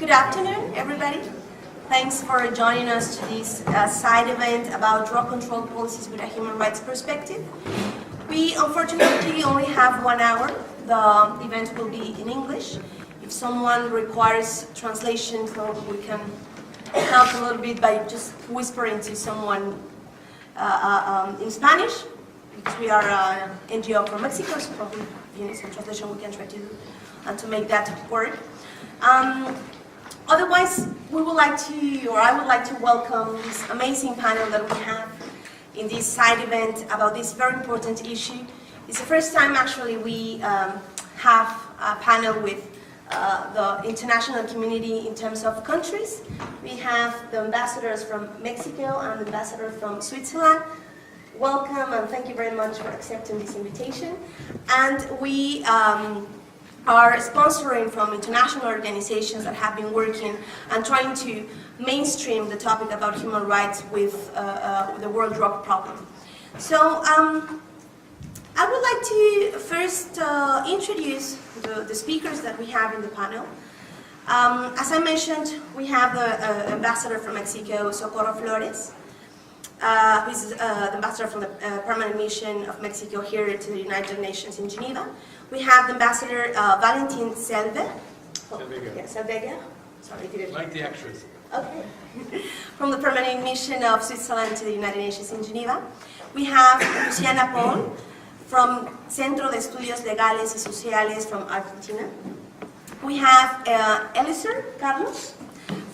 Good afternoon, everybody. Thanks for joining us to this side event about drug control policies with a human rights perspective. We unfortunately only have 1 hour. The event will be in English. If someone requires translation, we can help a little bit by just whispering to someone in Spanish, because we are an NGO from Mexico, so probably if you need some translation, we can try to do to make that work. Otherwise, we would like to, or I would like to welcome this amazing panel that we have in this side event about this very important issue. It's the first time actually we have a panel with the international community in terms of countries. We have the ambassadors from Mexico and the ambassador from Switzerland. Welcome and thank you very much for accepting this invitation. And we are sponsoring from international organizations that have been working and trying to mainstream the topic about human rights with the world drug problem. So I would like to first introduce the speakers that we have in the panel. As I mentioned, we have the ambassador from Mexico, Socorro Flores, who is the ambassador from the Permanent Mission of Mexico here to the United Nations in Geneva. We have the ambassador Valentin Selve. Selvega. Sorry, didn't like the extras. Okay. From the Permanent Mission of Switzerland to the United Nations in Geneva. We have Luciana Paul from Centro de Estudios Legales y Sociales from Argentina. We have Eliezer Carlos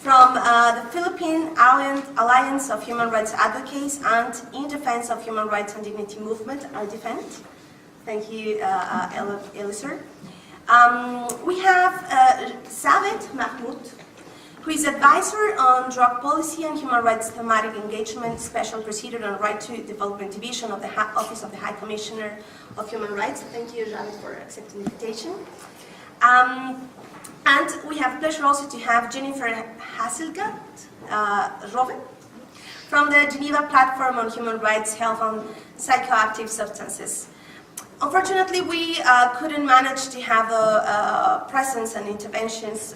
from the Philippine Alliance of Human Rights Advocates and In Defense of Human Rights and Dignity Movement, RDefend. Thank you, Eliezer. We have Zaved Mahmoud, who is advisor on drug policy and human rights thematic engagement, special procedure on right to development division of the Office of the High Commissioner of Human Rights. Thank you, Javed, for accepting the invitation. And we have pleasure also to have Jennifer Hasselgaard Rove from the Geneva Platform on Human Rights, Health and Psychoactive Substances. Unfortunately, we couldn't manage to have a presence and interventions,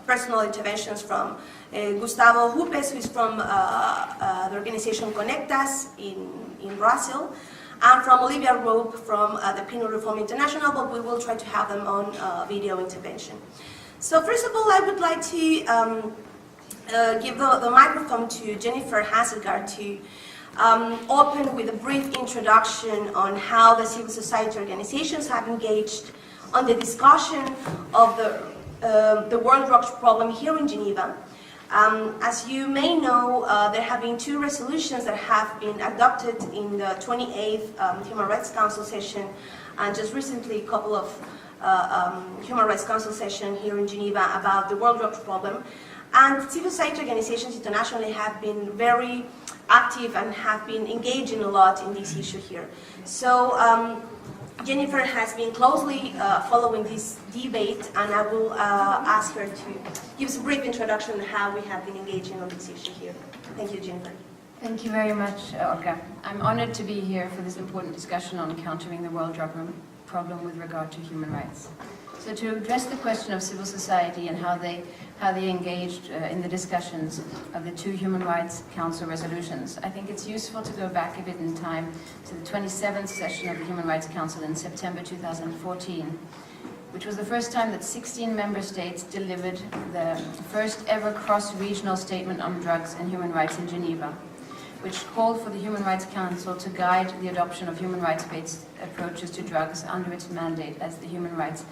personal interventions from Gustavo Rupes, who is from the organization Conectas in Brazil, and from Olivia Rope from the Penal Reform International, but we will try to have them on video intervention. So first of all, I would like to give the microphone to Jennifer Hasselgaard to open with a brief introduction on how the civil society organizations have engaged on the discussion of the world drugs problem here in Geneva. As you may know, there have been 2 resolutions that have been adopted in the 28th Human Rights Council session, and just recently a couple of Human Rights Council session here in Geneva about the world drugs problem. And civil society organizations internationally have been very active and have been engaging a lot in this issue here. So Jennifer has been closely following this debate, and I will ask her to give us a brief introduction on how we have been engaging on this issue here. Thank you, Jennifer. Thank you very much, Olga. I'm honored to be here for this important discussion on countering the world drug problem with regard to human rights. So to address the question of civil society and how they engaged in the discussions of the 2 Human Rights Council resolutions, I think it's useful to go back a bit in time to the 27th session of the Human Rights Council in September 2014, which was the first time that 16 member states delivered the first ever cross-regional statement on drugs and human rights in Geneva, which called for the Human Rights Council to guide the adoption of human rights-based approaches to drugs under its mandate as the human rights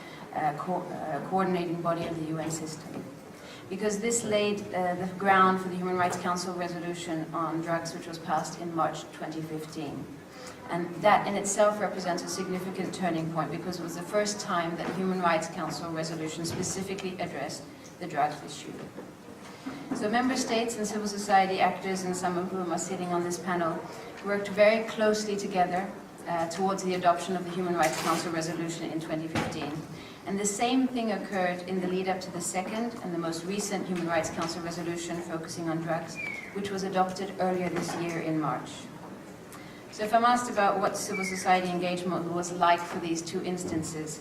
coordinating body of the UN system. Because this laid the ground for the Human Rights Council resolution on drugs, which was passed in March 2015. And that in itself represents a significant turning point, because it was the first time that the Human Rights Council resolution specifically addressed the drugs issue. So member states and civil society actors, and some of whom are sitting on this panel, worked very closely together towards the adoption of the Human Rights Council resolution in 2015. And the same thing occurred in the lead up to the second and the most recent Human Rights Council resolution focusing on drugs, which was adopted earlier this year in March. So if I'm asked about what civil society engagement was like for these 2 instances,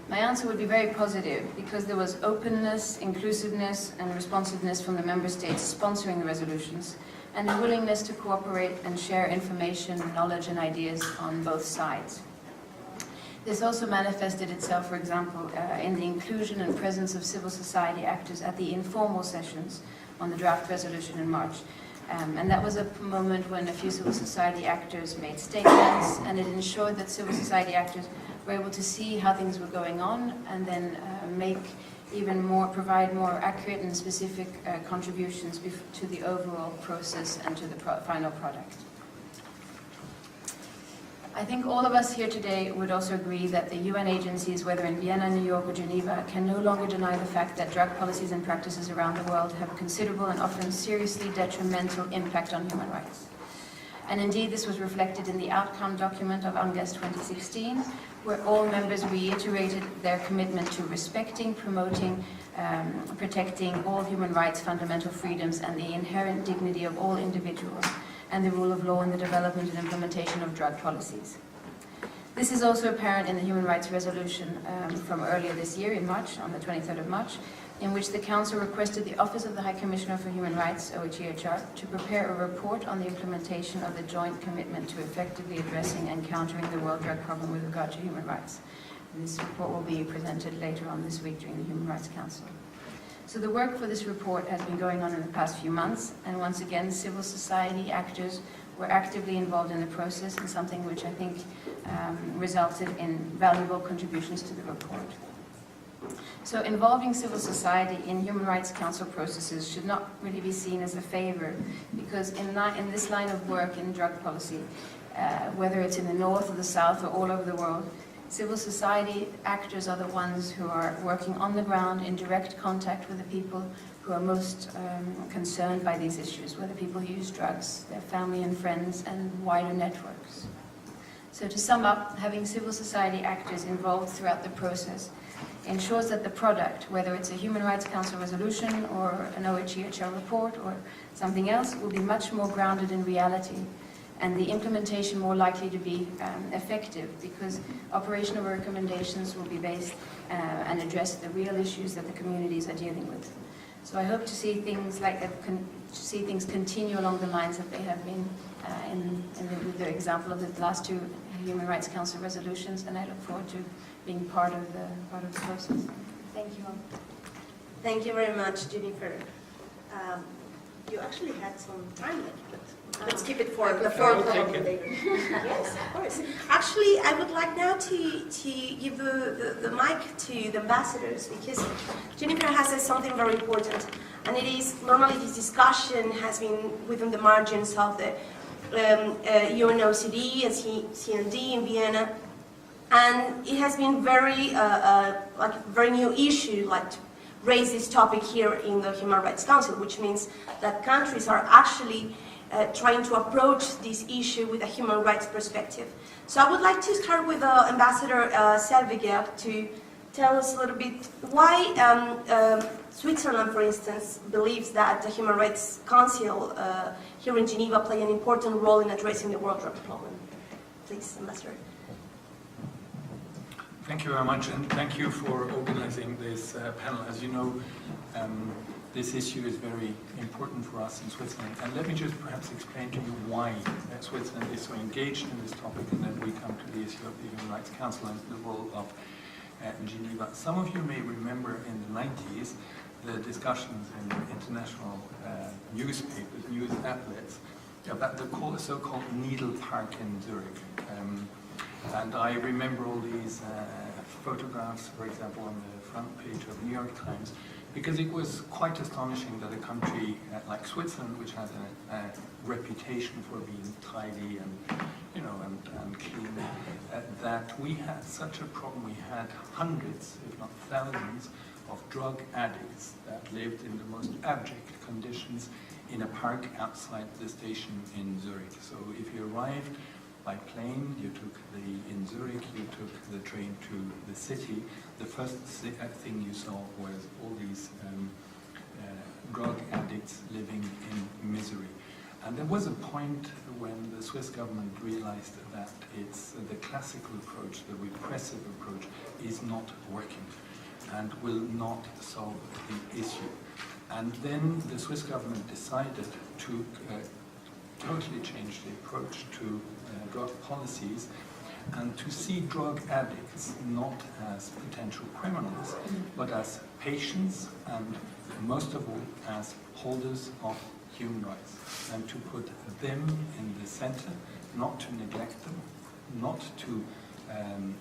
My answer would be very positive, because there was openness, inclusiveness, and responsiveness from the member states sponsoring the resolutions, and a willingness to cooperate and share information, knowledge, and ideas on both sides. This also manifested itself, for example, in the inclusion and presence of civil society actors at the informal sessions on the draft resolution in March. And that was a moment when a few civil society actors made statements, and it ensured that civil society actors were able to see how things were going on, and then provide more accurate and specific contributions to the overall process and to the final product. I think all of us here today would also agree that the UN agencies, whether in Vienna, New York, or Geneva, can no longer deny the fact that drug policies and practices around the world have considerable and often seriously detrimental impact on human rights. And indeed, this was reflected in the outcome document of August 2016, where all members reiterated their commitment to respecting, promoting, protecting all human rights, fundamental freedoms, and the inherent dignity of all individuals, and the rule of law in the development and implementation of drug policies. This is also apparent in the Human Rights Resolution from earlier this year, in March, on the 23rd of March, in which the Council requested the Office of the High Commissioner for Human Rights, OHCHR, to prepare a report on the implementation of the joint commitment to effectively addressing and countering the world drug problem with regard to human rights. And this report will be presented later on this week during the Human Rights Council. So the work for this report has been going on in the past few months, and once again, civil society actors were actively involved in the process, and something which I think resulted in valuable contributions to the report. So involving civil society in Human Rights Council processes should not really be seen as a favor, because in this line of work in drug policy, whether it's in the north or the south or all over the world, civil society actors are the ones who are working on the ground in direct contact with the people who are most concerned by these issues, whether people use drugs, their family and friends, and wider networks. So to sum up, having civil society actors involved throughout the process ensures that the product, whether it's a Human Rights Council resolution or an OHCHR report or something else, will be much more grounded in reality, and the implementation more likely to be effective, because operational recommendations will be based and address the real issues that the communities are dealing with. So I hope to see things continue along the lines that they have been in the example of the last two Human Rights Council resolutions, and I look forward to being part of the process. Thank you all. Thank you very much, Jennifer. You actually had some time left, but let's keep it for the fourth later. Yes, of course. Actually, I would like now to give the mic to the ambassadors, because Jennifer has said something very important, and it is normally this discussion has been within the margins of the UNOCD and CND in Vienna, and it has been very very new issue, like to raise this topic here in the Human Rights Council, which means that countries are actually trying to approach this issue with a human rights perspective. So I would like to start with Ambassador Selveger to tell us a little bit why Switzerland, for instance, believes that the Human Rights Council here in Geneva play an important role in addressing the world drug problem. Please, Ambassador. Thank you very much, and thank you for organizing this panel. As you know, this issue is very important for us in Switzerland. And let me just perhaps explain to you why Switzerland is so engaged in this topic, and then we come to the issue of the Human Rights Council and the role of Geneva. Some of you may remember in the 90s the discussions in international newspapers, news outlets, about the so-called Needle Park in Zurich. And I remember all these photographs, for example, on the front page of New York Times, because it was quite astonishing that a country like Switzerland, which has a reputation for being tidy and clean, that we had such a problem. We had hundreds, if not thousands, of drug addicts that lived in the most abject conditions in a park outside the station in Zurich. So if you arrived by plane, in Zurich, you took the train to the city. The first thing you saw was all these drug addicts living in misery. And there was a point when the Swiss government realized that the classical approach, the repressive approach, is not working and will not solve the issue. And then the Swiss government decided to totally change the approach to drug policies and to see drug addicts not as potential criminals, but as patients and most of all as holders of human rights, and to put them in the center, not to neglect them, not to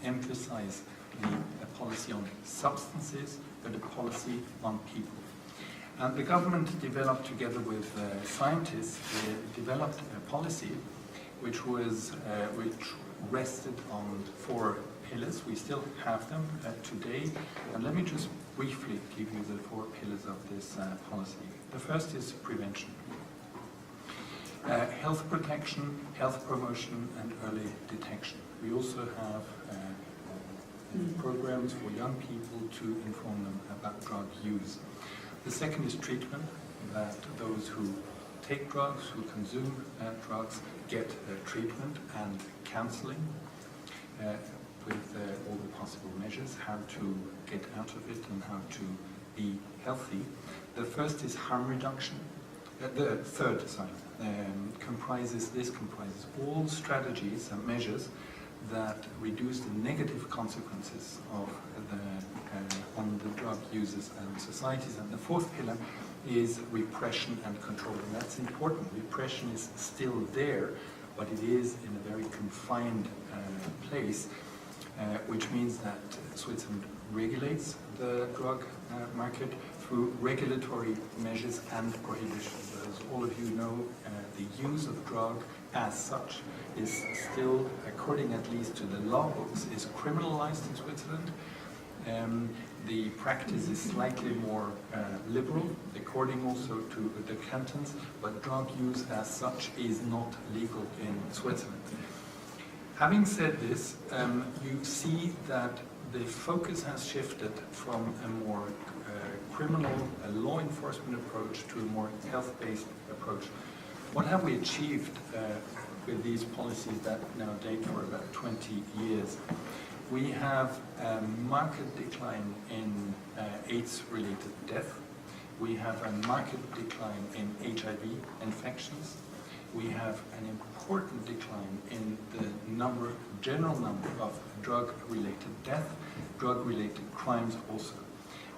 emphasize a policy on substances, but a policy on people. And the government developed, together with scientists, developed a policy which rested on 4 pillars. We still have them today. And let me just briefly give you the 4 pillars of this policy. The first is prevention. Health protection, health promotion, and early detection. We also have programs for young people to inform them about drug use. The second is treatment, that those who take drugs, who consume drugs, get treatment and counseling with all the possible measures, how to get out of it and how to be healthy. The first is harm reduction. The third, comprises all strategies and measures that reduce the negative consequences of on the drug users and societies. And the fourth pillar is repression and control. And that's important. Repression is still there, but it is in a very confined place, which means that Switzerland regulates the drug market through regulatory measures and prohibitions. As all of you know, the use of drug as such is still, according at least to the law books, is criminalized in Switzerland. The practice is slightly more liberal, according also to the cantons, but drug use as such is not legal in Switzerland. Having said this, you see that the focus has shifted from a more criminal, law enforcement approach to a more health-based approach. What have we achieved with these policies that now date for about 20 years? We have a marked decline in AIDS-related death. We have a marked decline in HIV infections. We have an important decline in the general number of drug-related death, drug-related crimes also.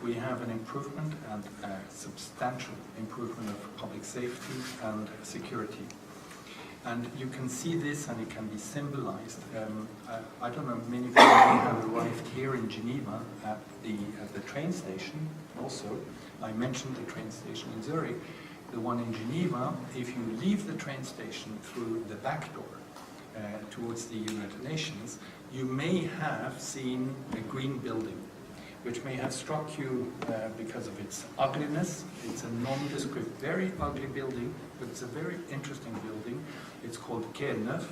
We have an improvement and a substantial improvement of public safety and security. And you can see this, and it can be symbolized. I don't know, many of you may have arrived here in Geneva at the train station also. I mentioned the train station in Zurich. The one in Geneva, if you leave the train station through the back door towards the United Nations, you may have seen a green building, which may have struck you because of its ugliness. It's a nondescript, very ugly building, but it's a very interesting building. It's called Quai Neuf,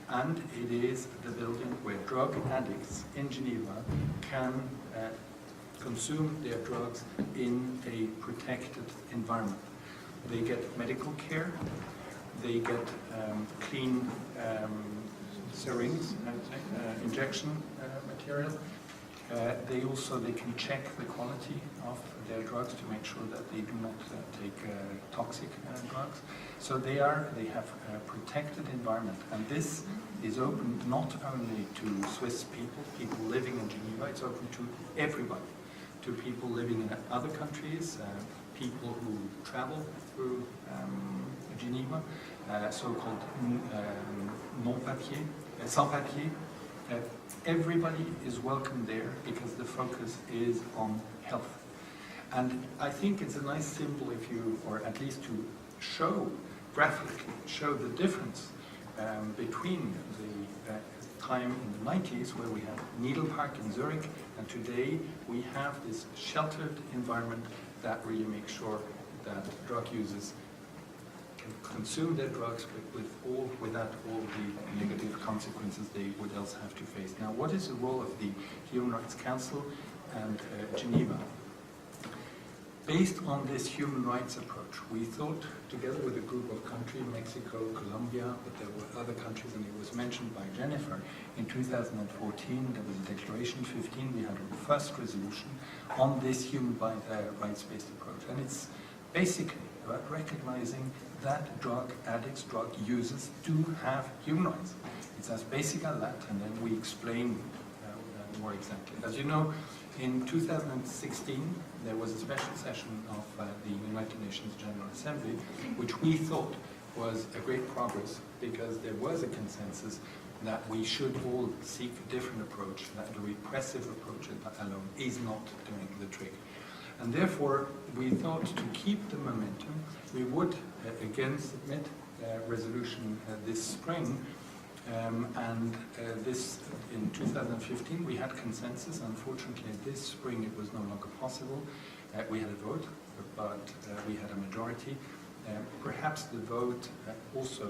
and it is the building where drug addicts in Geneva can consume their drugs in a protected environment. They get medical care, they get clean syringes, injection material. They can check the quality of their drugs to make sure that they do not take toxic drugs. So they have a protected environment, and this is open not only to Swiss people living in Geneva, it's open to everybody, to people living in other countries, people who travel through Geneva, so-called non-papier, sans-papier. Everybody is welcome there because the focus is on health. And I think it's a nice symbol or at least to show, graphically, show the difference between the time in the 90s where we had Needle Park in Zurich, and today we have this sheltered environment that really makes sure that drug users can consume their drugs without all the negative consequences they would else have to face. Now, what is the role of the Human Rights Council and Geneva? Based on this human rights approach, we thought, together with a group of countries, Mexico, Colombia, but there were other countries, and it was mentioned by Jennifer, in 2014 there was a declaration, 15 we had a first resolution on this human rights-based approach. And it's basically about recognizing that drug addicts, drug users do have human rights. It's as basic as that, and then we explain more exactly. As you know, in 2016, there was a special session of the United Nations General Assembly, which we thought was a great progress because there was a consensus that we should all seek a different approach, that the repressive approach alone is not doing the trick. And therefore, we thought to keep the momentum, we would again submit a resolution this spring. This, in 2015, we had consensus. Unfortunately, this spring it was no longer possible. We had a vote, but we had a majority. Perhaps the vote also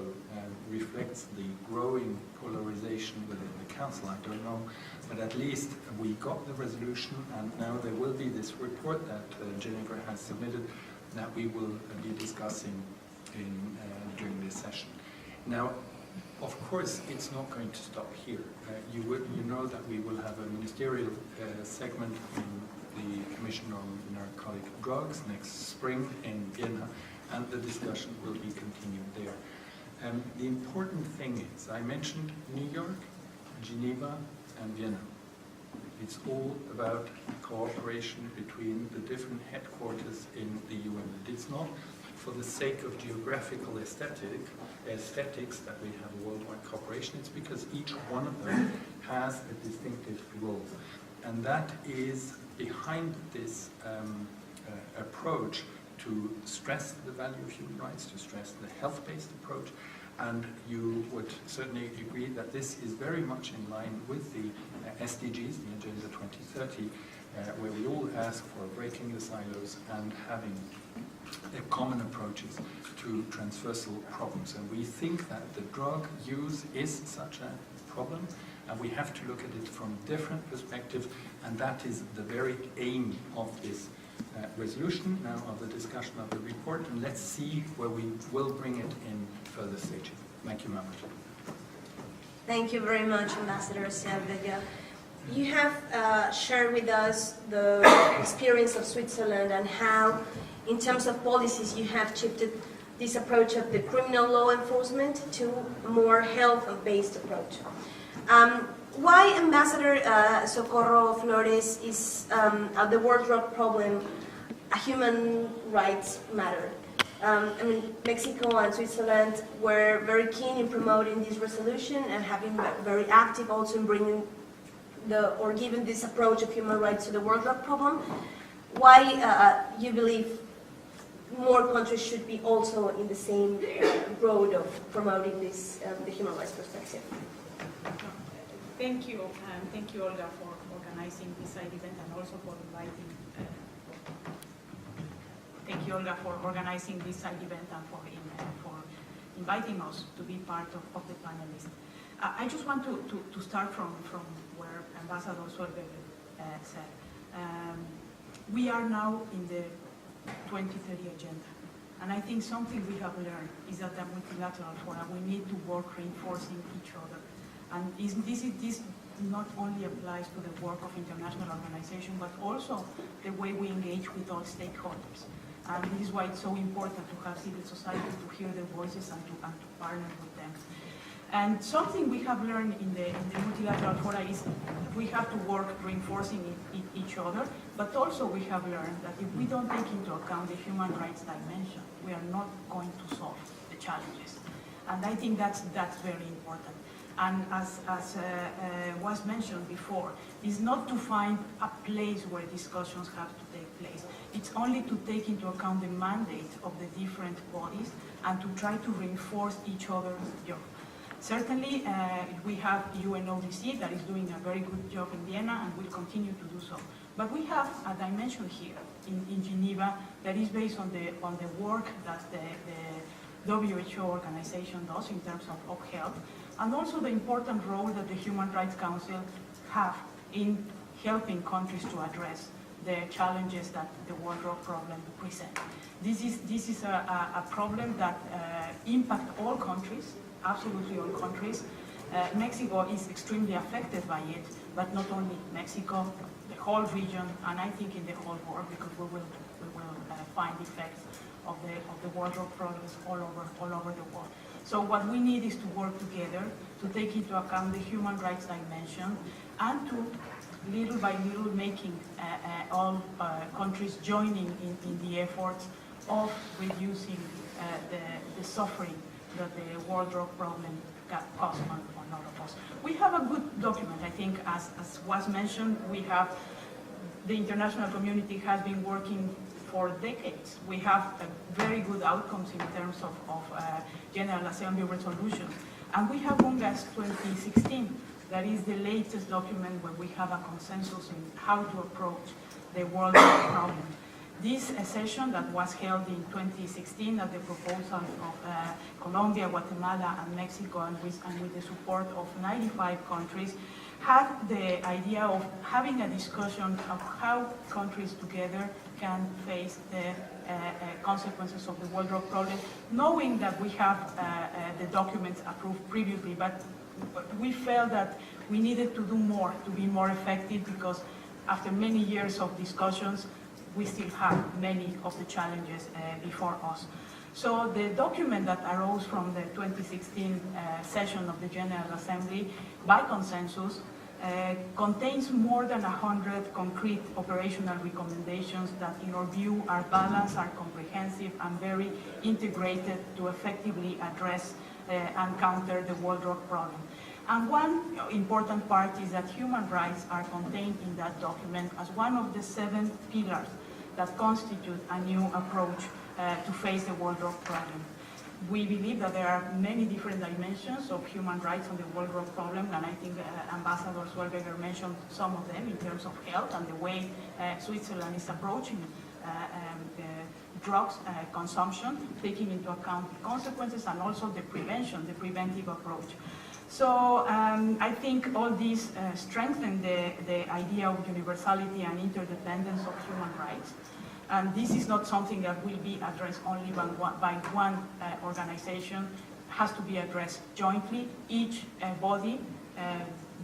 reflects the growing polarization within the Council, I don't know, but at least we got the resolution, and now there will be this report that Jennifer has submitted that we will be discussing during this session. Now, of course, it's not going to stop here. You know that we will have a ministerial segment in the Commission on Narcotic Drugs next spring in Vienna, and the discussion will be continued there. The important thing is, I mentioned New York, Geneva, and Vienna. It's all about cooperation between the different headquarters in the UN. It's not for the sake of geographical aesthetics that we have a worldwide cooperation. It's because each one of them has a distinctive role. And that is behind this approach to stress the value of human rights, to stress the health-based approach. And you would certainly agree that this is very much in line with the SDGs, the Agenda 2030, where we all ask for breaking the silos and having common approaches to transversal problems. And we think that the drug use is such a problem, and we have to look at it from different perspectives, and that is the very aim of this resolution, now of the discussion of the report, and let's see where we will bring it in further stages. Thank you, Madam Chair. Thank you very much, Ambassador Selvega. You have shared with us the experience of Switzerland and how, in terms of policies, you have shifted this approach of the criminal law enforcement to a more health-based approach. Why, Ambassador Socorro Flores, is the world drug problem a human rights matter? I mean, Mexico and Switzerland were very keen in promoting this resolution and have been very active also in bringing giving this approach of human rights to the world drug problem. Why you believe more countries should be also in the same road of promoting this the human rights perspective? Thank you, and thank you, Olga, for organizing this side event and also for inviting. Thank you, Olga, for organizing this side event and for inviting us to be part of the panelists. I just want to start from where Ambassador Solberg said. We are now in the 2030 agenda, and I think something we have learned is that the multilateral forum, we need to work reinforcing each other. And this not only applies to the work of international organizations, but also the way we engage with all stakeholders. And this is why it's so important to have civil society to hear their voices and to partner with them. And something we have learned in the multilateral fora is we have to work reinforcing each other, but also we have learned that if we don't take into account the human rights dimension, we are not going to solve the challenges. And I think that's very important. And as was mentioned before, is not to find a place where discussions have to take place. It's only to take into account the mandate of the different bodies and to try to reinforce each other's job. Certainly, we have UNODC that is doing a very good job in Vienna and will continue to do so. But we have a dimension here in Geneva that is based on the work that the WHO organization does in terms of health, and also the important role that the Human Rights Council have in helping countries to address the challenges that the world drug problem presents. This is a problem that impacts all countries, absolutely all countries. Mexico is extremely affected by it, but not only Mexico, the whole region, and I think in the whole world, because we will find effects of the world drug problems all over the world. So what we need is to work together to take into account the human rights dimension and to little by little making all countries joining in the efforts of reducing the suffering that the world drug problem causes on all of us. We have a good document, I think, as was mentioned. The international community has been working for decades. We have very good outcomes in terms of General Assembly resolutions. And we have UNGAS 2016. That is the latest document where we have a consensus in how to approach the world problem. This session that was held in 2016 at the proposal of Colombia, Guatemala, and Mexico, and with the support of 95 countries, had the idea of having a discussion of how countries together can face the consequences of the world drug problem, knowing that we have the documents approved previously, but we felt that we needed to do more to be more effective, because after many years of discussions, we still have many of the challenges before us. So the document that arose from the 2016 session of the General Assembly by consensus contains more than 100 concrete operational recommendations that, in our view, are balanced, are comprehensive, and very integrated to effectively address and counter the world drug problem. And one important part is that human rights are contained in that document as one of the 7 pillars that constitute a new approach to face the world drug problem. We believe that there are many different dimensions of human rights on the world drug problem, and I think Ambassador Zellweger mentioned some of them in terms of health and the way Switzerland is approaching drugs consumption, taking into account the consequences and also the prevention, the preventive approach. So I think all these strengthen the idea of universality and interdependence of human rights. And this is not something that will be addressed only by one organization. It has to be addressed jointly, each body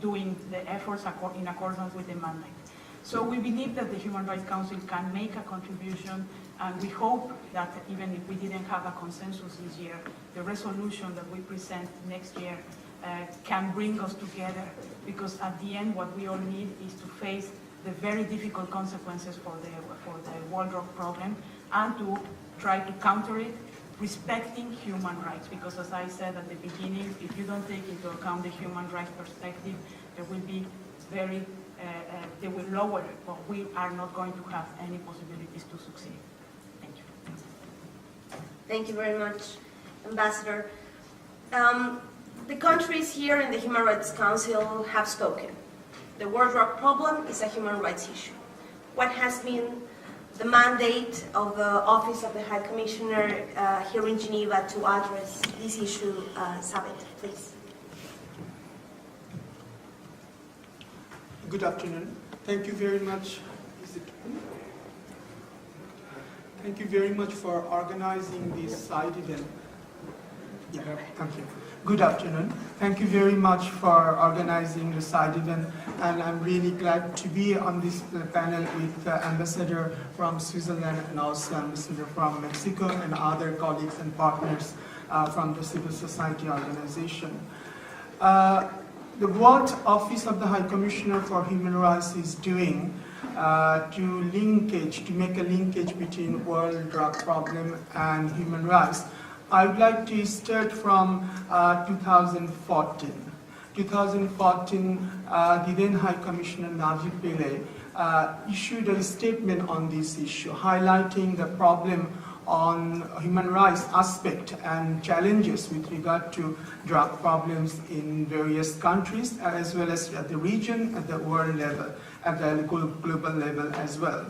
doing the efforts in accordance with the mandate. So we believe that the Human Rights Council can make a contribution, and we hope that even if we didn't have a consensus this year, the resolution that we present next year can bring us together, because at the end what we all need is to face the very difficult consequences for the world drug problem and to try to counter it, respecting human rights. Because as I said at the beginning, if you don't take into account the human rights perspective, there will be they will lower it, but we are not going to have any possibilities to succeed. Thank you. Thank you very much, Ambassador. The countries here in the Human Rights Council have spoken. The world drug problem is a human rights issue. What has been the mandate of the Office of the High Commissioner here in Geneva to address this issue, Sabet, please? Good afternoon. Thank you very much. Thank you very much for organizing this side event. Yeah, thank you. Good afternoon. Thank you very much for organizing the side event, and I'm really glad to be on this panel with Ambassador from Switzerland and also Ambassador from Mexico and other colleagues and partners from the civil society organization. The World Office of the High Commissioner for Human Rights is doing to make a linkage between world drug problem and human rights. I would like to start from 2014. 2014, the then High Commissioner Najib Pillay issued a statement on this issue, highlighting the problem on human rights aspect and challenges with regard to drug problems in various countries, as well as at the region, at the world level, at the global level as well.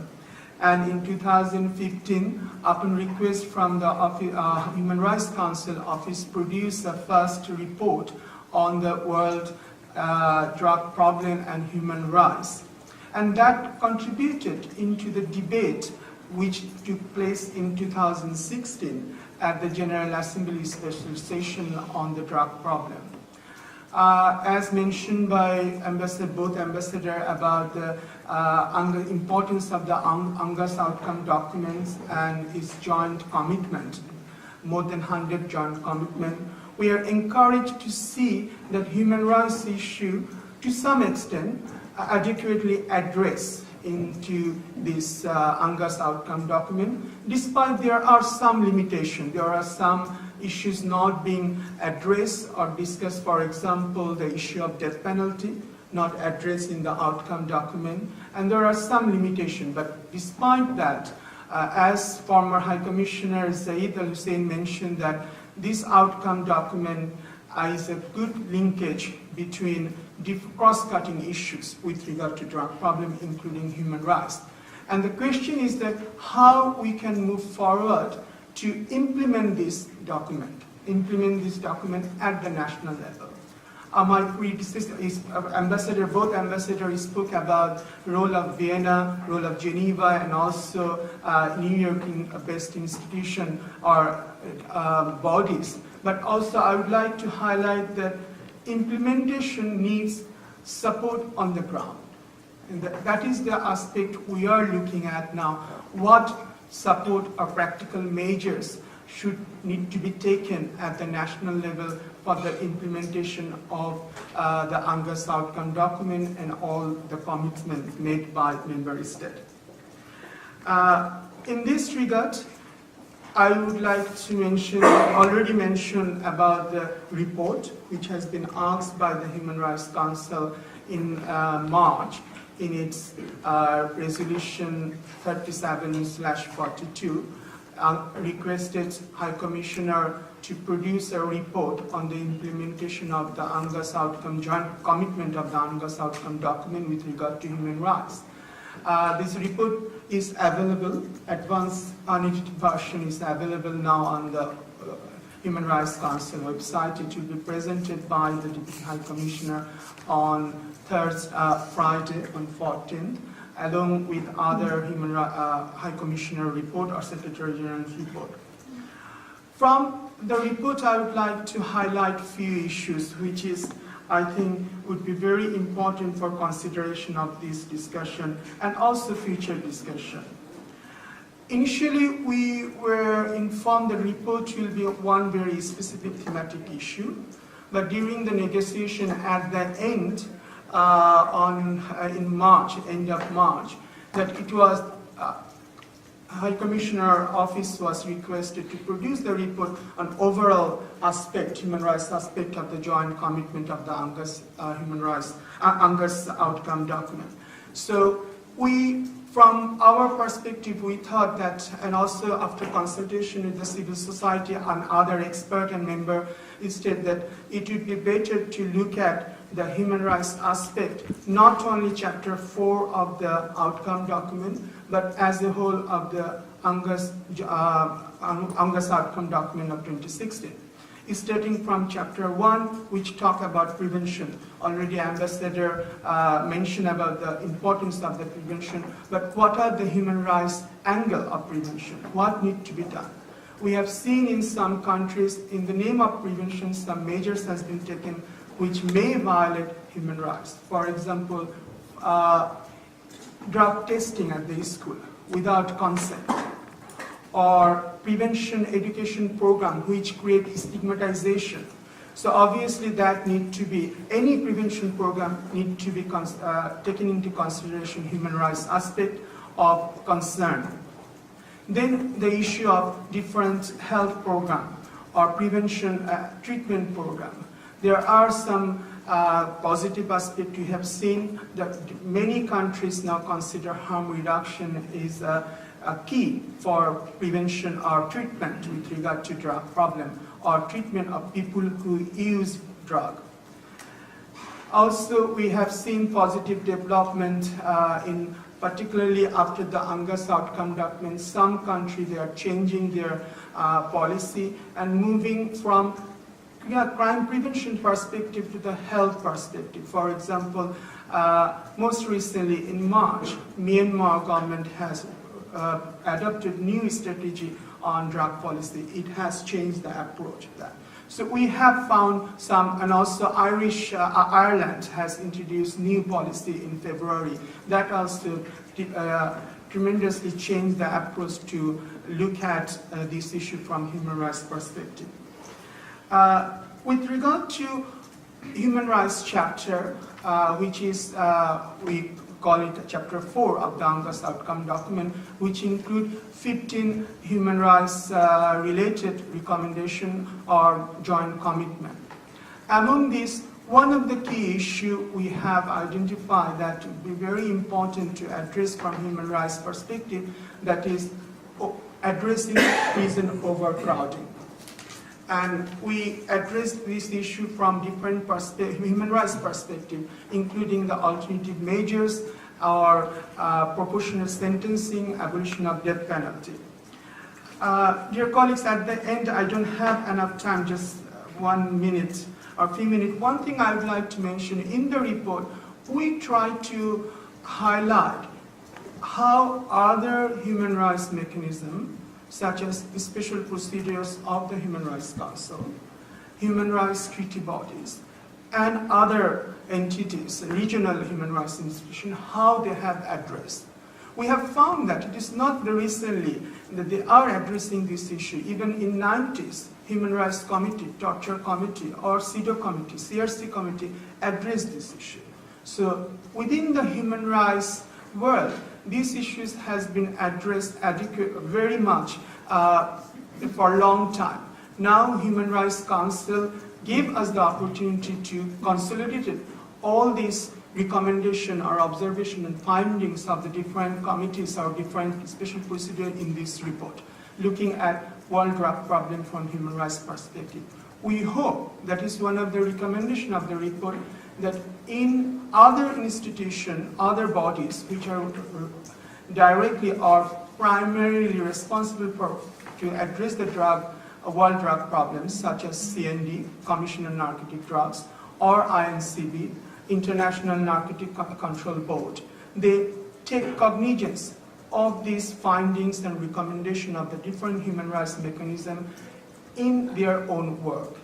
And in 2015, upon request from the Human Rights Council Office, produced the first report on the world drug problem and human rights. And that contributed into the debate which took place in 2016 at the General Assembly Special Session on the drug problem. As mentioned by both ambassador about the importance of the UNGAS outcome documents and its joint commitment, more than 100 joint commitment, we are encouraged to see that human rights issue, to some extent, adequately addressed into this UNGAS outcome document, despite there are some limitations. There are some issues not being addressed or discussed, for example, the issue of death penalty, not addressed in the outcome document, and there are some limitations. But despite that, as former High Commissioner Zeid Al-Hussein mentioned, that this outcome document is a good linkage between cross-cutting issues with regard to drug problem, including human rights. And the question is that how we can move forward to implement this document at the national level. My predecessor is both ambassadors spoke about role of Vienna, role of Geneva, and also New York-based institution or bodies. But also I would like to highlight that implementation needs support on the ground. And that is the aspect we are looking at now. What support or practical measures should need to be taken at the national level for the implementation of the UNGAS outcome document and all the commitments made by member states. In this regard, I would like to mention, already mentioned about the report which has been asked by the Human Rights Council in March in its resolution 37/42, requested High Commissioner to produce a report on the implementation of the UNGAS outcome, joint commitment of the UNGAS outcome document with regard to human rights. This report is available, advanced unedited version is available now on the Human Rights Council website. It will be presented by the Deputy High Commissioner on Friday on 14th, along with other High Commissioner report or Secretary General's report. From the report, I would like to highlight few issues which is, I think, would be very important for consideration of this discussion and also future discussion. Initially, we were informed the report will be one very specific thematic issue, but during the negotiation at the end, in March, end of March, that it was High Commissioner Office was requested to produce the report on overall aspect, human rights aspect of the joint commitment of the UNGAS UNGAS outcome document. So from our perspective, we thought that, and also after consultation with the civil society and other expert and member, stated that it would be better to look at the human rights aspect, not only chapter 4 of the outcome document, but as a whole of the UNGAS outcome document of 2016. Starting from chapter 1, which talk about prevention. Already Ambassador mentioned about the importance of the prevention, but what are the human rights angle of prevention? What need to be done? We have seen in some countries, in the name of prevention, some measures has been taken which may violate human rights. For example, drug testing at the school without consent, or prevention education program which create stigmatization. So obviously that need to be, any prevention program need to be taken into consideration human rights aspect of concern. Then the issue of different health program or prevention treatment program. There are some positive aspects. We have seen that many countries now consider harm reduction is a key for prevention or treatment with regard to drug problem or treatment of people who use drug. Also, we have seen positive development in particularly after the UNGAS outcome document. Some countries, they are changing their policy and moving from crime prevention perspective to the health perspective. For example, Most recently, in March, Myanmar government has adopted new strategy on drug policy. It has changed the approach of that. So we have found some, and also Ireland has introduced new policy in February that also tremendously changed the approach to look at this issue from human rights perspective. With regard to human rights chapter, which is, we call it chapter 4 of the August outcome document, which include 15 human rights related recommendation or joint commitment. Among these, one of the key issues we have identified that would be very important to address from human rights perspective, that is addressing prison overcrowding. And we address this issue from different human rights perspective, including the alternative measures or proportionate sentencing, abolition of death penalty. Dear colleagues, at the end, I don't have enough time, just 1 minute or 3 minutes. One thing I would like to mention, in the report, we try to highlight how other human rights mechanisms, such as the special procedures of the Human Rights Council, human rights treaty bodies, and other entities, regional human rights institutions, how they have addressed. We have found that it is not very recently that they are addressing this issue. Even in 90s, Human Rights Committee, Torture Committee, or CEDAW Committee, CRC Committee addressed this issue. So within the human rights world, these issues has been addressed very much for a long time. Now, Human Rights Council gave us the opportunity to consolidate all these recommendations or observations and findings of the different committees or different special procedures in this report, looking at world drug problem from human rights perspective. We hope that is one of the recommendations of the report, that in other institutions, other bodies which are directly or primarily responsible to address the world drug problems, such as CND, Commission on Narcotic Drugs, or INCB, International Narcotic Control Board, they take cognizance of these findings and recommendations of the different human rights mechanisms in their own work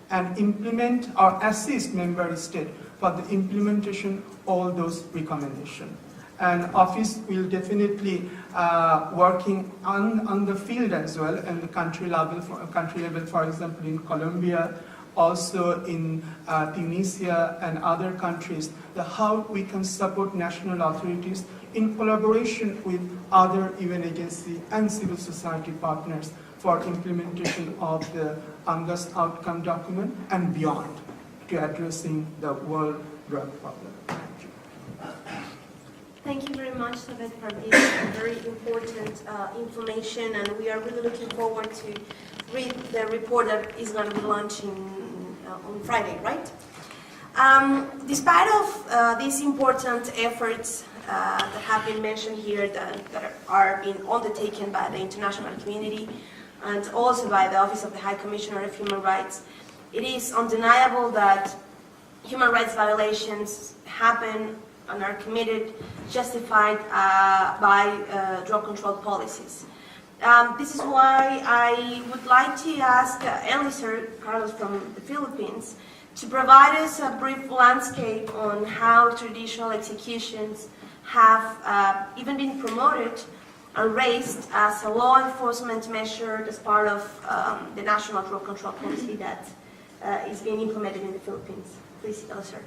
and implement or assist member states for the implementation of all those recommendations. And office will definitely working on the field as well, and the country level, for example, in Colombia, also in Tunisia and other countries, how we can support national authorities in collaboration with other UN agencies and civil society partners for implementation of the August outcome document and beyond to addressing the world drug problem. Thank you very much, Savet, for this very important information, and we are really looking forward to read the report that is going to be launching on Friday, right? Despite of these important efforts that have been mentioned here that are being undertaken by the international community and also by the Office of the High Commissioner of Human Rights, it is undeniable that human rights violations happen and are committed, justified by drug control policies. This is why I would like to ask Eliezer Carlos from the Philippines to provide us a brief landscape on how traditional executions have even been promoted and raised as a law enforcement measure as part of the national drug control policy that is being implemented in the Philippines. Please, Eliezer.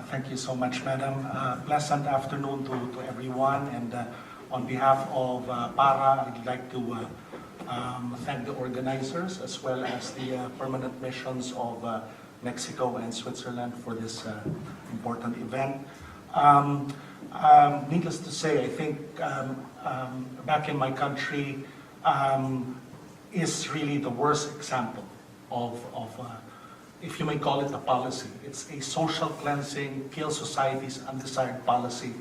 Thank you so much, Madam. Pleasant afternoon to everyone. And on behalf of PARA, I'd like to thank the organizers as well as the permanent missions of Mexico and Switzerland for this important event. Needless to say, I think back in my country is really the worst example of if you may call it a policy. It's a social cleansing, kill society's undesired policy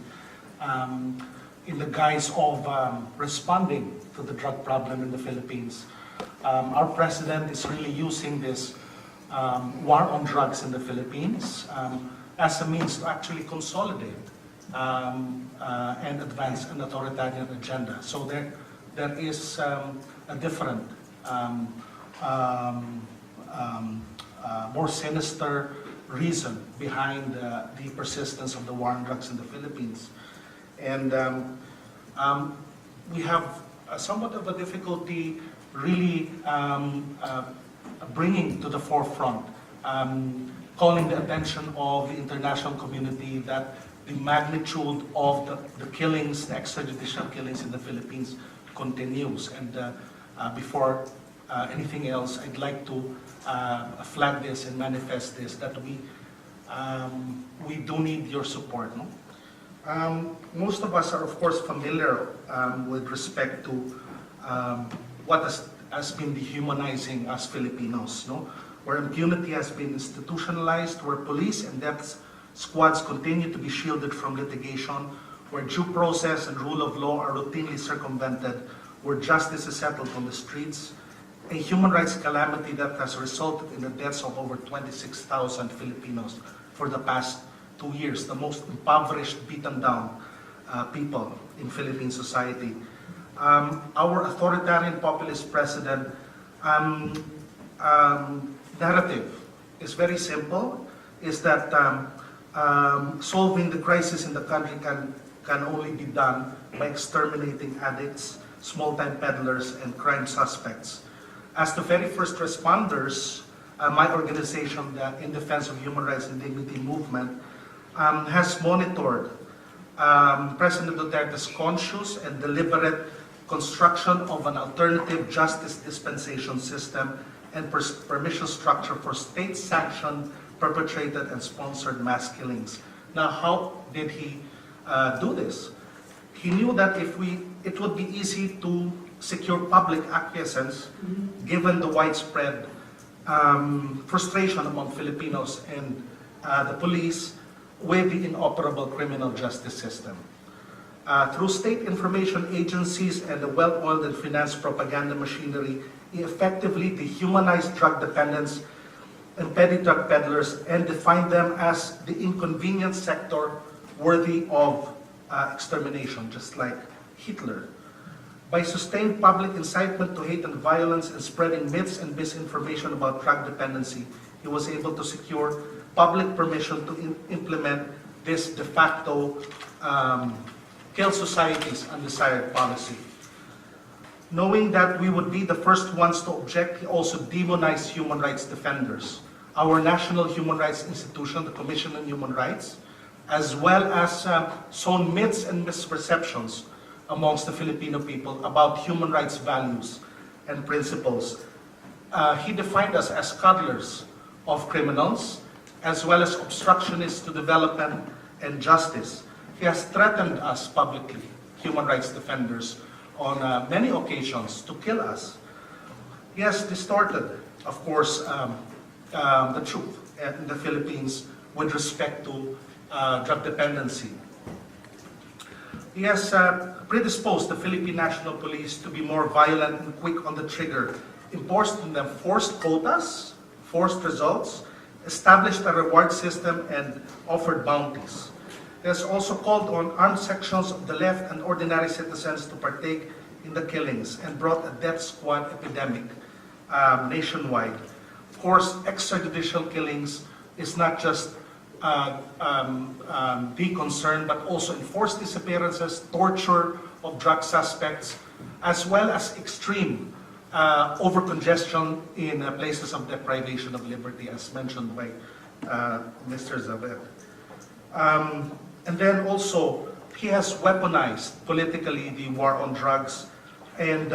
in the guise of responding to the drug problem in the Philippines. Our president is really using this war on drugs in the Philippines as a means to actually consolidate and advance an authoritarian agenda. So there is a different, more sinister reason behind the persistence of the war on drugs in the Philippines. And we have somewhat of a difficulty really bringing to the forefront, calling the attention of the international community that the magnitude of the killings, the extrajudicial killings in the Philippines continues. And before anything else, I'd like to flag this and manifest this, that we do need your support. No? Most of us are, of course, familiar with respect to what has been dehumanizing us Filipinos, no? Where impunity has been institutionalized, where police and death squads continue to be shielded from litigation, where due process and rule of law are routinely circumvented, where justice is settled on the streets, a human rights calamity that has resulted in the deaths of over 26,000 Filipinos for the past 2 years, the most impoverished, beaten down people in Philippine society. Our authoritarian populist president narrative is very simple, is that solving the crisis in the country can only be done by exterminating addicts, small-time peddlers, and crime suspects. As the very first responders, my organization, the In Defense of Human Rights and Dignity Movement, has monitored President Duterte's conscious and deliberate construction of an alternative justice dispensation system and permission structure for state-sanctioned, perpetrated, and sponsored mass killings. Now, how did he do this? He knew that it would be easy to secure public acquiescence given the widespread frustration among Filipinos and the police with the inoperable criminal justice system. Through state information agencies and the well-oiled and financed propaganda machinery, he effectively dehumanized drug dependents and petty drug peddlers and defined them as the inconvenient sector worthy of extermination, just like Hitler. By sustained public incitement to hate and violence and spreading myths and misinformation about drug dependency, he was able to secure public permission to implement this de facto kill society's undesired policy. Knowing that we would be the first ones to object, he also demonized human rights defenders. Our national human rights institution, the Commission on Human Rights, as well as sown myths and misperceptions amongst the Filipino people about human rights values and principles. He defined us as cuddlers of criminals, as well as obstructionists to development and justice. He has threatened us publicly, human rights defenders, on many occasions to kill us. He has distorted, of course, the truth in the Philippines with respect to drug dependency. He has predisposed the Philippine National Police to be more violent and quick on the trigger, imposed on them forced quotas, forced results, established a reward system, and offered bounties. He has also called on armed sections of the left and ordinary citizens to partake in the killings and brought a death squad epidemic nationwide. Of course, extrajudicial killings is not just the concern, but also enforced disappearances, torture of drug suspects, as well as extreme overcongestion in places of deprivation of liberty, as mentioned by Mr. Zabet. And then also, he has weaponized politically the war on drugs and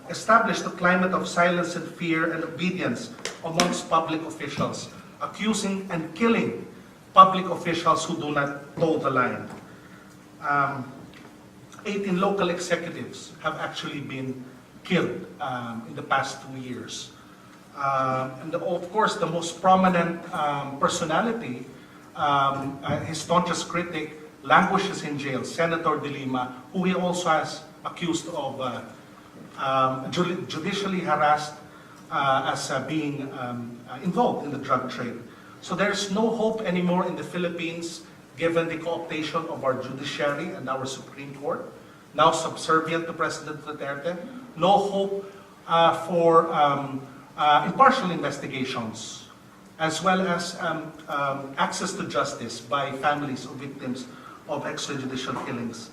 established a climate of silence and fear and obedience amongst public officials, accusing and killing public officials who do not toe the line. 18 local executives have actually been killed in the past 2 years. And of course, the most prominent personality, his staunchest critic, languishes in jail, Senator De Lima, who he also has accused of judicially harassed as being involved in the drug trade. So there's no hope anymore in the Philippines given the co-optation of our judiciary and our Supreme Court, now subservient to President Duterte. No hope for impartial investigations, as well as access to justice by families of victims of extrajudicial killings.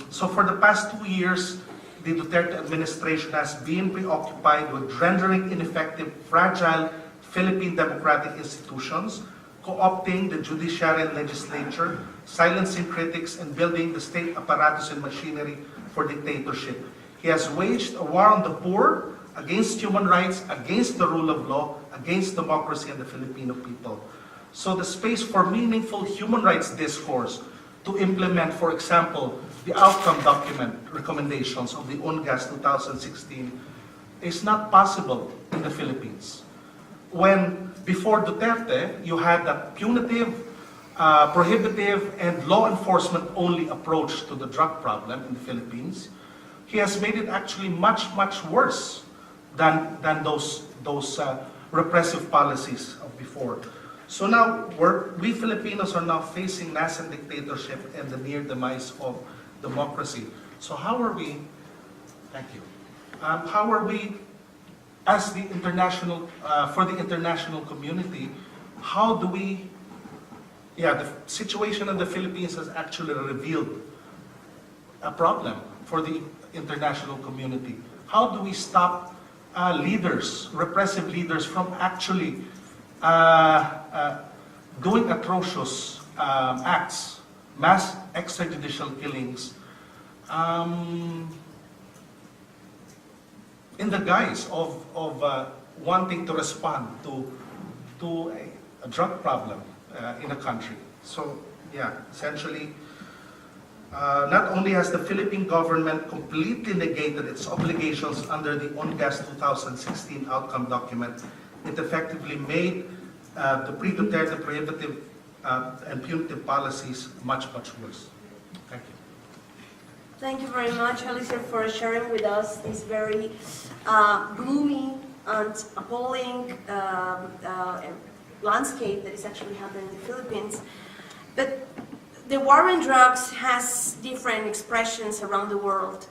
So for the past 2 years, the Duterte administration has been preoccupied with rendering ineffective, fragile Philippine democratic institutions, co-opting the judiciary and legislature, silencing critics, and building the state apparatus and machinery for dictatorship. He has waged a war on the poor, against human rights, against the rule of law, against democracy and the Filipino people. So the space for meaningful human rights discourse to implement, for example, the outcome document recommendations of the UNGAS 2016 is not possible in the Philippines. When before Duterte, you had that punitive, prohibitive, and law enforcement only approach to the drug problem in the Philippines, he has made it actually much, much worse than those repressive policies of before. So now, we Filipinos are now facing nascent dictatorship and the near demise of democracy. So how are we, thank you, how are we, as the international, for the international community, how do we, the situation in the Philippines has actually revealed a problem for the international community. How do we stop leaders, repressive leaders, from actually doing atrocious acts, mass extrajudicial killings, in the guise of wanting to respond to a drug problem in a country? So, essentially, not only has the Philippine government completely negated its obligations under the UNGAS 2016 outcome document, it effectively made the pre-Duterte prohibitive and punitive policies much, much worse. Thank you. Thank you very much, Alicia, for sharing with us this very gloomy and appalling landscape that is actually happening in the Philippines. But the war on drugs has different expressions around the world.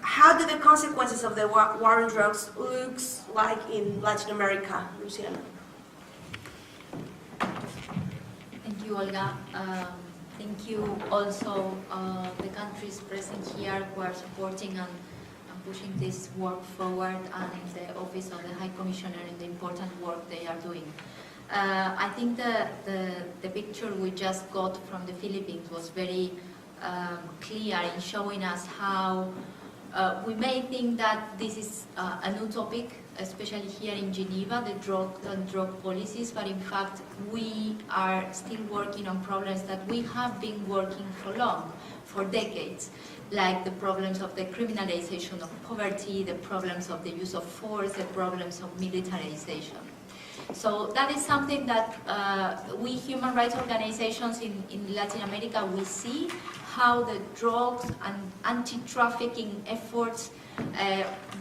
How do the consequences of the war on drugs look like in Latin America, Luciana? Thank you, Olga. Thank you also the countries present here who are supporting and pushing this work forward, and the Office of the High Commissioner and the important work they are doing. I think the picture we just got from the Philippines was very clear in showing us how we may think that this is a new topic, especially here in Geneva, the drug policies, but in fact we are still working on problems that we have been working for decades, like the problems of the criminalization of poverty, the problems of the use of force, the problems of militarization. So that is something that we human rights organizations in Latin America, we see how the drugs and anti-trafficking efforts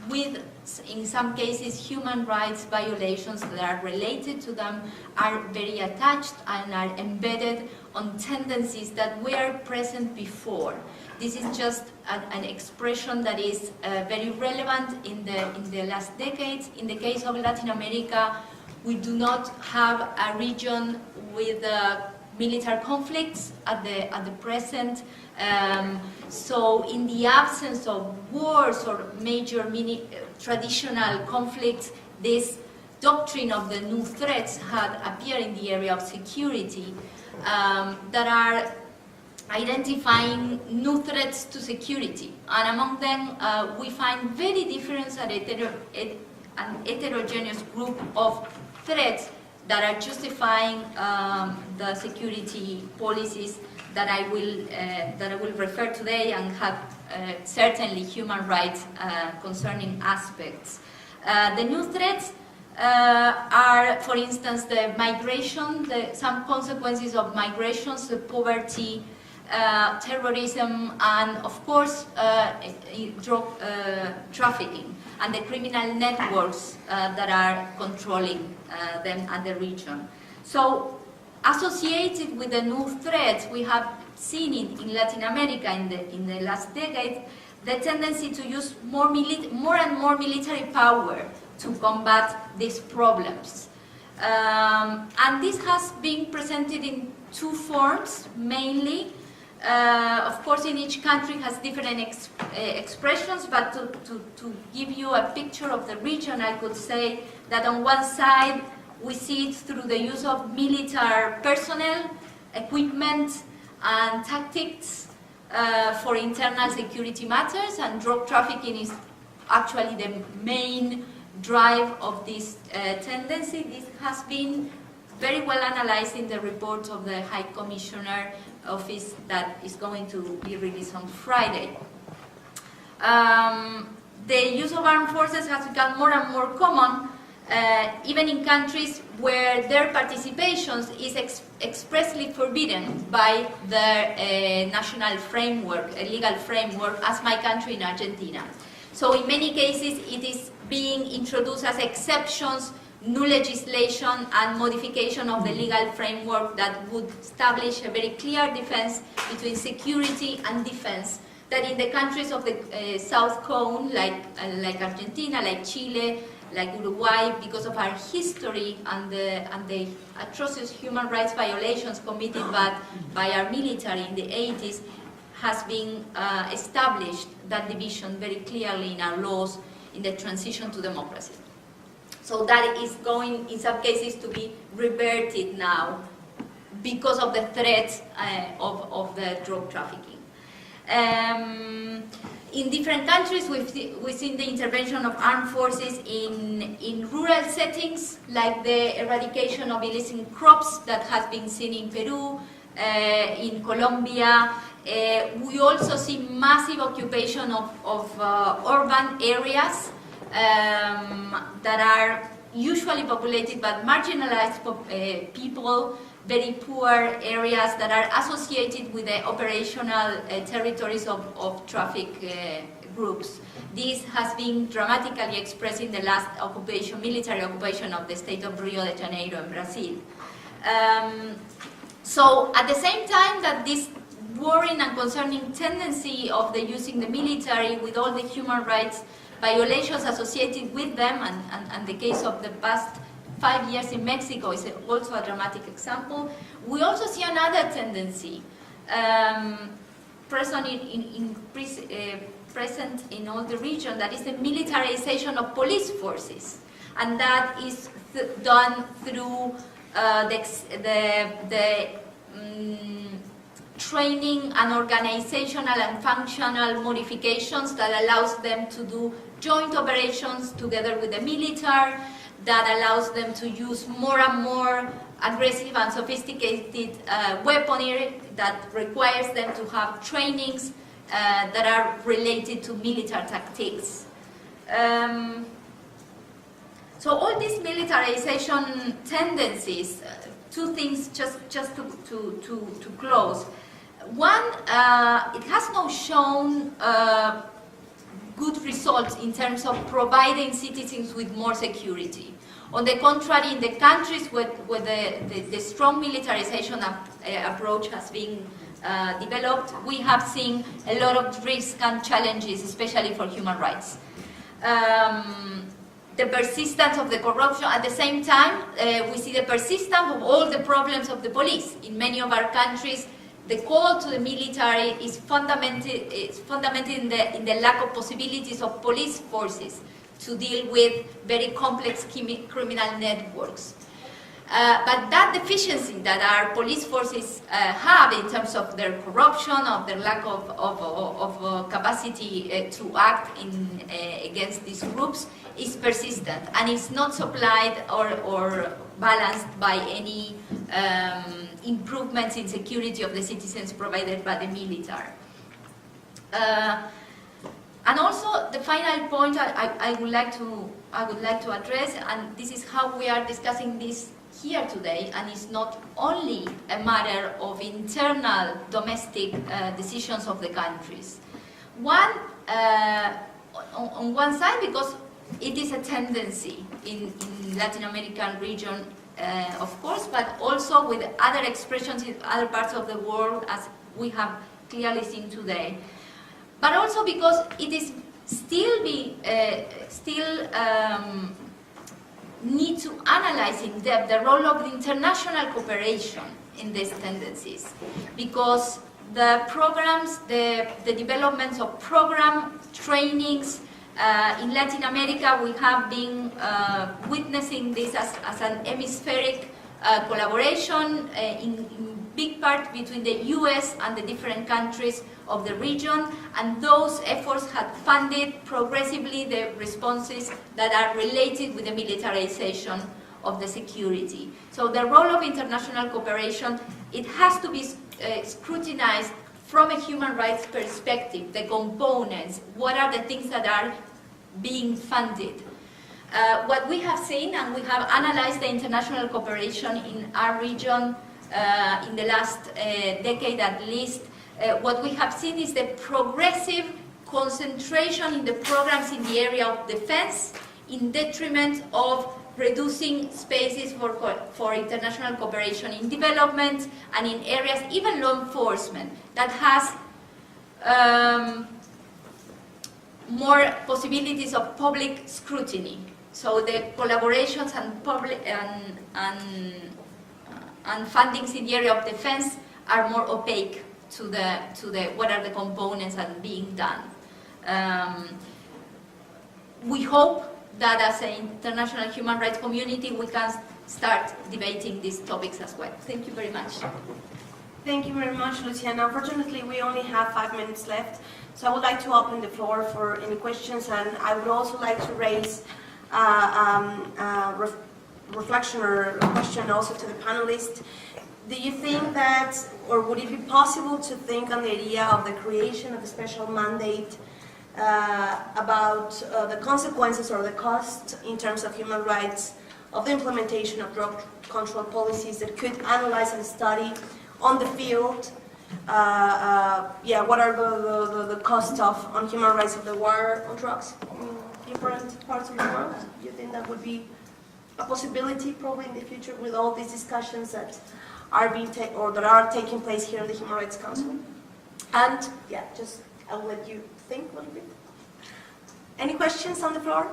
with, in some cases, human rights violations that are related to them are very attached and are embedded on tendencies that were present before. This is just an expression that is very relevant in the last decades. In the case of Latin America, we do not have a region with military conflicts at the present. So in the absence of wars or major traditional conflicts, this doctrine of the new threats had appeared in the area of security that are identifying new threats to security. And among them, we find very different and heterogeneous group of threats that are justifying the security policies that I will refer today, and have certainly human rights concerning aspects. The new threats are, for instance, the migration, some consequences of migrations, the poverty, terrorism, and of course drug trafficking and the criminal networks that are controlling them and the region. So associated with the new threats we have seen in Latin America in the last decade, the tendency to use more and more military power to combat these problems. And this has been presented in two forms, mainly. Of course, in each country has different expressions, but to give you a picture of the region, I could say that on one side, we see it through the use of military personnel, equipment, and tactics for internal security matters, and drug trafficking is actually the main drive of this tendency. This has been very well analyzed in the report of the High Commissioner Office that is going to be released on Friday. The use of armed forces has become more and more common, even in countries where their participation is expressly forbidden by the national framework, a legal framework, as my country in Argentina. So in many cases it is being introduced as exceptions, new legislation and modification of the legal framework that would establish a very clear defense between security and defense that in the countries of the South Cone, like Argentina, like Chile, like Uruguay, because of our history and the atrocious human rights violations committed by our military in the 80s, has been established that division very clearly in our laws in the transition to democracy. So that is going, in some cases, to be reverted now because of the threat of the drug trafficking. In different countries, we've seen the intervention of armed forces in rural settings, like the eradication of illicit crops that has been seen in Peru, in Colombia. We also see massive occupation of urban areas that are usually populated by marginalized people, very poor areas that are associated with the operational territories of traffic groups. This has been dramatically expressed in the last occupation, military occupation of the state of Rio de Janeiro in Brazil. So at the same time that this worrying and concerning tendency of the using the military with all the human rights violations associated with them, and the case of the past 5 years in Mexico is also a dramatic example, we also see another tendency present in all the region, that is the militarization of police forces, and that is done through training and organizational and functional modifications that allows them to do joint operations together with the military, that allows them to use more and more aggressive and sophisticated weaponry, that requires them to have trainings that are related to military tactics. So all these militarization tendencies, two things just to close. One, it has not shown good results in terms of providing citizens with more security. On the contrary, in the countries where the strong militarization approach has been developed, we have seen a lot of risks and challenges, especially for human rights. The persistence of the corruption. At the same time, we see the persistence of all the problems of the police. In many of our countries, the call to the military is fundamented in the lack of possibilities of police forces to deal with very complex criminal networks. But that deficiency that our police forces have in terms of their corruption, of their lack of capacity to act against these groups, is persistent, and it's not supplied or balanced by any improvements in security of the citizens provided by the military. And also, the final point I would like to address, and this is how we are discussing this here today, and it's not only a matter of internal domestic decisions of the countries. One, on one side, because it is a tendency in Latin American region, of course, but also with other expressions in other parts of the world, as we have clearly seen today. But also because it is still need to analyze in depth the role of the international cooperation in these tendencies, because the programs, the developments of program trainings in Latin America, we have been witnessing this as an hemispheric collaboration in big part between the US and the different countries of the region, and those efforts had funded progressively the responses that are related with the militarization of the security. So the role of international cooperation, it has to be scrutinized from a human rights perspective, the components, what are the things that are being funded. What we have seen, and we have analyzed the international cooperation in our region in the last decade at least, what we have seen is the progressive concentration in the programs in the area of defense in detriment of reducing spaces for international cooperation in development and in areas, even law enforcement, that has more possibilities of public scrutiny. So the collaborations and public and fundings in the area of defense are more opaque to the what are the components and being done. We hope that as an international human rights community we can start debating these topics as well. Thank you very much. Thank you very much, Luciana. Unfortunately, we only have 5 minutes left, so I would like to open the floor for any questions, and I would also like to raise reflection or a question also to the panelists. Do you think that, or would it be possible to think on the idea of the creation of a special mandate about the consequences or the cost in terms of human rights of the implementation of drug control policies that could analyze and study on the field, what are the costs on human rights of the war on drugs in different parts of the world? Do you think that would be a possibility probably in the future with all these discussions that are being that are taking place here in the Human Rights Council? And I'll let you think a little bit. Any questions on the floor?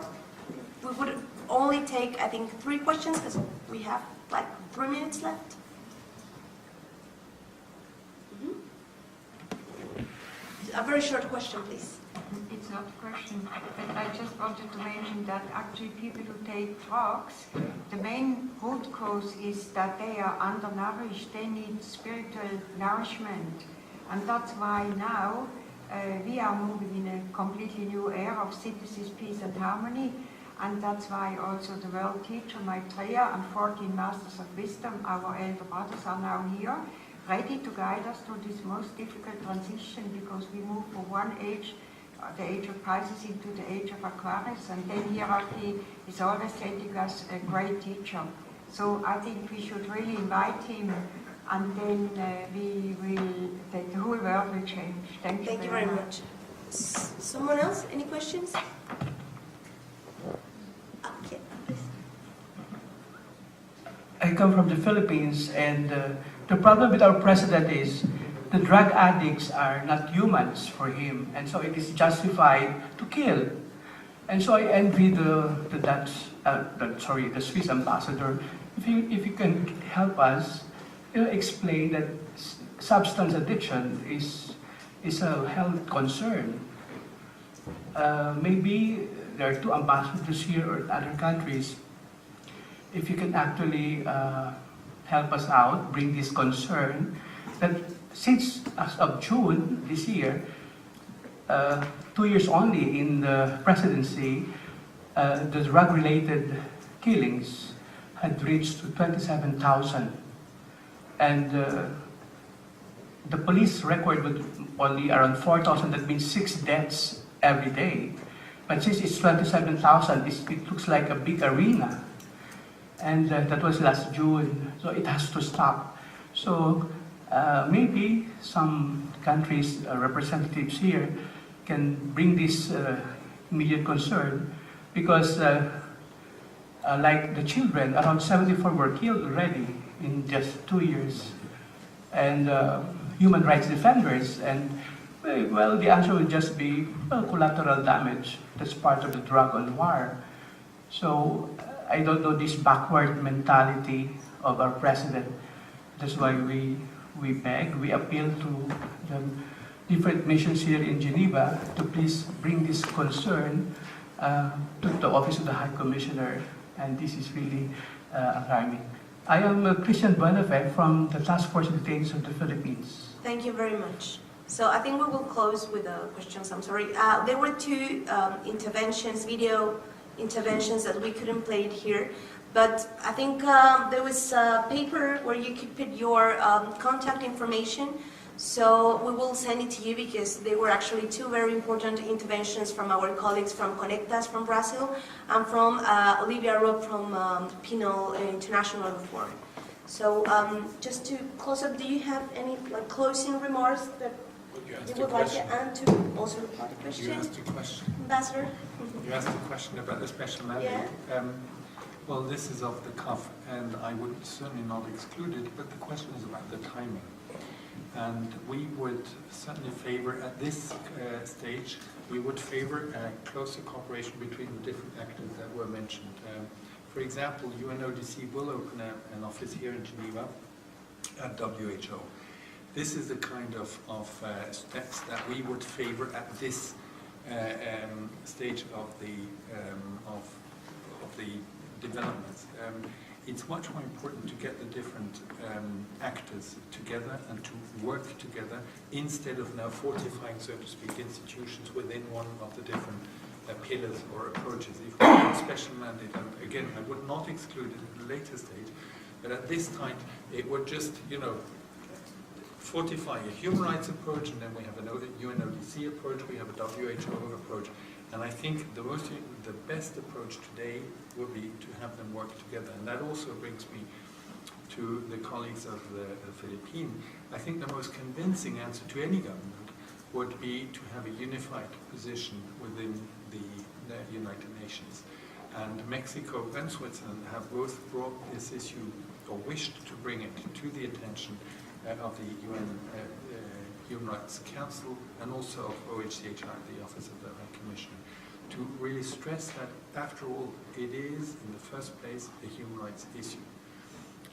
We would only take, I think, 3 questions because we have like 3 minutes left. A very short question, please. It's not a question, but I just wanted to mention that actually people who take drugs, the main root cause is that they are undernourished, they need spiritual nourishment. And that's why now we are moving in a completely new era of citizens, peace and harmony. And that's why also the world teacher Maitreya and 14 Masters of Wisdom, our elder brothers, are now here, ready to guide us through this most difficult transition, because we move from one age, the age of Pisces, into the age of Aquarius, and then hierarchy is always getting us a great teacher. So I think we should really invite him, and then the whole world will change. Thank you very much. Someone else? Any questions? Okay, please. I come from the Philippines, and the problem with our president is the drug addicts are not humans for him, and so it is justified to kill. And so I envy the Swiss ambassador. If you can help us, explain that substance addiction is a health concern. Maybe there are 2 ambassadors here or in other countries. If you can actually help us out, bring this concern, that since as of June this year, 2 years only in the presidency, the drug-related killings had reached 27,000. And the police record with only around 4,000, that means 6 deaths every day. But since it's 27,000, it looks like a big arena. and that was last June, so it has to stop. So maybe some countries' representatives here can bring this immediate concern, because like the children, around 74 were killed already in just 2 years, and human rights defenders, and well, the answer would just be, well, collateral damage. That's part of the drug on war. So I don't know this backward mentality of our president. That's why we beg, we appeal to the different missions here in Geneva to please bring this concern to the Office of the High Commissioner, and this is really alarming. I am Christian Buenafe from the Task Force Detainees of the Philippines. Thank you very much. So I think we will close with the questions. I'm sorry. There were two interventions, video interventions that we couldn't play it here, but I think there was a paper where you could put your contact information. So we will send it to you, because they were actually two very important interventions from our colleagues from Conectas from Brazil and from Olivia Robb from Penal International Reform. So just to close up, do you have any closing remarks that you would like to add to also reply to the question? You asked a question. Ambassador? You asked a question about the special mandate. Yeah. Well, this is off the cuff, and I would certainly not exclude it, but the question is about the timing. And we would certainly favor, at this stage, we would favor closer cooperation between the different actors that were mentioned. For example, UNODC will open an office here in Geneva at WHO. This is the kind of steps that we would favor at this stage of the developments. It's much more important to get the different actors together and to work together, instead of now fortifying, so to speak, institutions within one of the different pillars or approaches. If we have a special mandate, and again, I would not exclude it at a later stage, but at this time, it would just, fortify a human rights approach, and then we have a UNODC approach, we have a WHO approach, and I think the best approach today would be to have them work together. And that also brings me to the colleagues of the Philippines. I think the most convincing answer to any government would be to have a unified position within the United Nations. And Mexico and Switzerland have both brought this issue, or wished to bring it to the attention of the UN Human Rights Council, and also of OHCHR, the Office of the High Commissioner, to really stress that, after all, it is, in the first place, a human rights issue.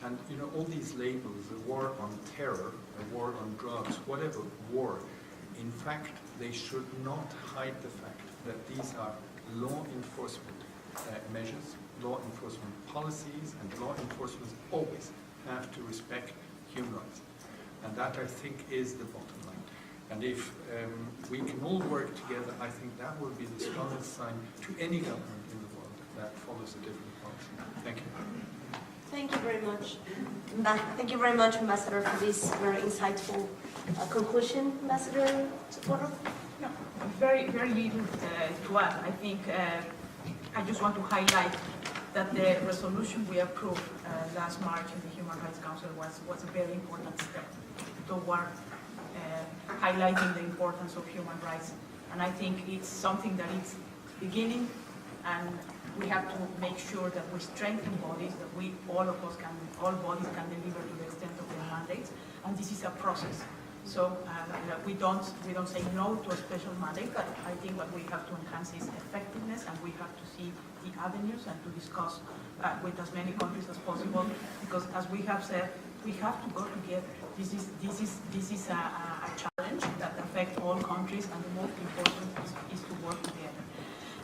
And, all these labels, a war on terror, a war on drugs, whatever war, in fact, they should not hide the fact that these are law enforcement measures, law enforcement policies, and law enforcement always have to respect human rights. And that, I think, is the bottom line. And if we can all work together, I think that will be the strongest sign to any government in the world that follows a different policy. Thank you. Thank you very much. Thank you very much, Ambassador, for this very insightful conclusion. Ambassador Socorro? No, very, very little to add. I think I just want to highlight that the resolution we approved last March in the Human Rights Council was a very important step toward highlighting the importance of human rights. And I think it's something that is beginning, and we have to make sure that we strengthen bodies, that all bodies can deliver to the extent of their mandates. And this is a process. So we don't say no to a special mandate, but I think what we have to enhance is effectiveness, and we have to see the avenues and to discuss with as many countries as possible, because as we have said, we have to go together. This is a challenge that affects all countries, and the most important is to work together.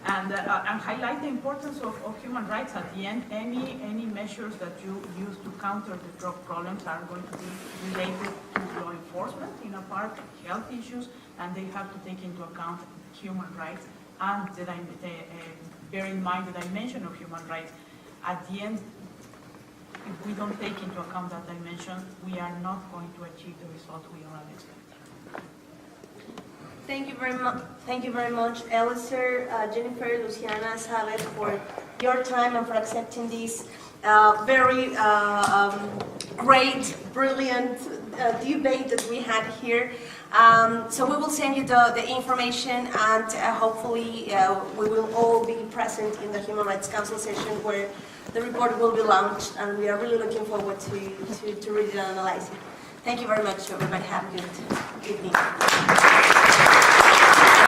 And highlight the importance of human rights. At the end, any measures that you use to counter the drug problems are going to be related to law enforcement, in a part, health issues, and they have to take into account human rights. And bear in mind the dimension of human rights. At the end, if we don't take into account that dimension, we are not going to achieve the result we all expect. Thank you very much. Thank you very much, Alistair, Jennifer, Luciana, Sabet, for your time and for accepting this very great, brilliant debate that we had here. So we will send you the information, and hopefully we will all be present in the Human Rights Council session where the report will be launched, and we are really looking forward to read it and analyze it. Thank you very much, everybody. Have a good evening.